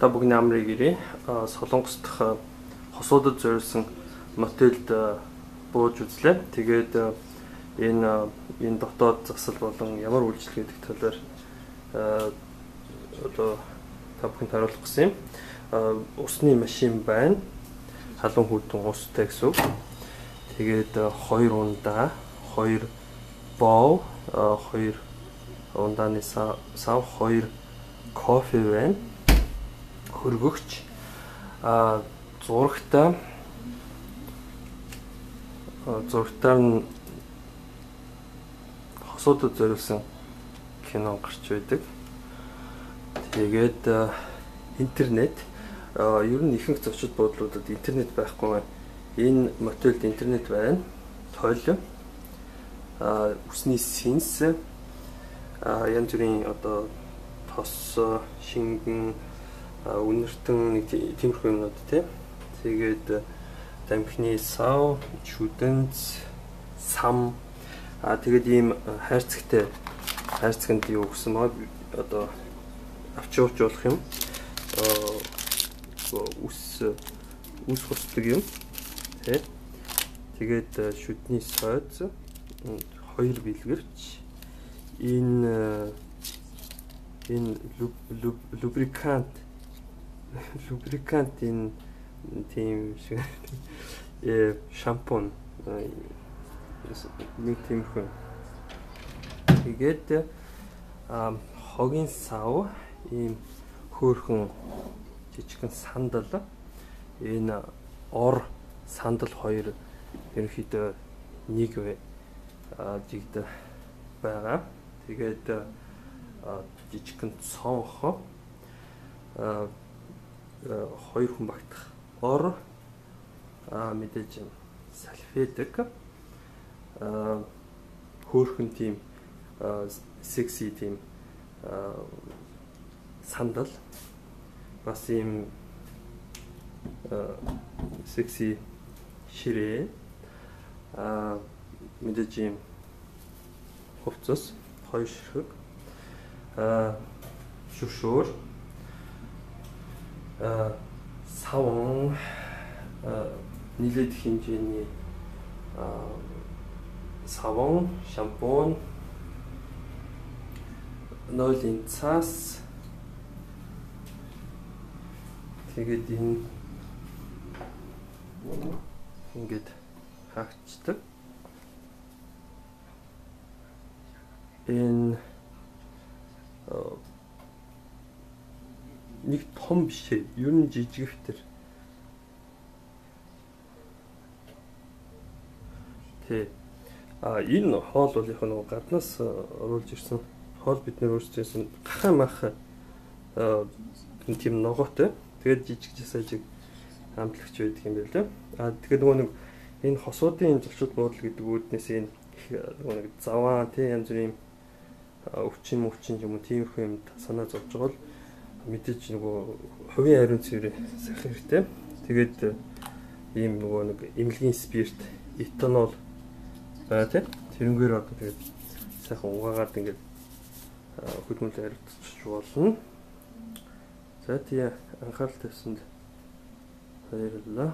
Та бүхний амрыг ирээ. Солонгос дахь хосуудад зориулсан мотелд бууж үзлээ. Тэгээд энэ дотоод засал болон ямар үйлчлэг гэдэг талаар одоо та бүхэнд харуулах гэсэн юм. Усны машин байна. Халуун хүйтэн устай гэсэн үг. Тэгээд 2 ундаа, 2 боо, 2 ундааны сав, 2 кофе байна. Хөргөгч зурагтаа нь хосуудад зориулсан кино гарч байдаг. Тэгээд интернет ер нь ихэнх зочид буудлуудад интернет байхгүй байна. Энэ мотелд интернет байна. Тойлоо усны синс янз бүрийн одоо тос, шингэн, үнэртэн нэг тиймэрхүү юмнууд тий. Тэгээд дамхны сав, шүдэнц, сам тэгээд ийм хайрцагт юу гэсэн маа одоо авч явуулах юм. Ус хусдаг юм тий. Тэгээд шүдний сойц, 2 бэлгэрч, энэ лубрикант энэ тийм шиг шампунь нэг тиймэрхүү. Тэгээд хогийн сав, ийм хөөрхөн жижигхэн сандал, энэ ор сандал 2 ерөнхийдөө нэг жигд байгаа. Тэгээд жижигхэн цонх 2 хүн багтах ор мэдээж салфетик хөөрхөн тийм секси тийм сандал бас ийм секси ширээ мэдээж ийм хувцас 2 ширхэг шүшүүр савн нийлээд хэмжээний савн, шампунь, нойлын цас, тэгээд энэ ингээд хаагчдаг. Энэ нэг том биш ээ. Ер нь жижигхтэр. Тэ. Энэ хоол бол яг нэг гаднаас оруулж ирсэн. Хоол бид нэр өөрсдөөс гахаа мах тийм ногоотой. Тэгээд жижиг жасаажиг хамтлагч байдаг юм байна лээ. Тэгээд нөгөө нэг энэ хосуудын зочид буудлын гэдэг үүднээс энэ нэг заваа тий янз бүрийн өвчин юм уу тиймэрхүү юм санаа зовж байгаа бол мэдээж нөгөө хувийн ариун цэврээ сахих хэрэгтэй. Тэгээд ийм нөгөө нэг эмнэлгийн спирт, этанол байгаа тий. Тэрнгээр одоо тэгээд сайхан угаагаад ингээд хөдөлмөрлөөр харагдчих болно. За тий анхаарал тавьсанд баярлалаа.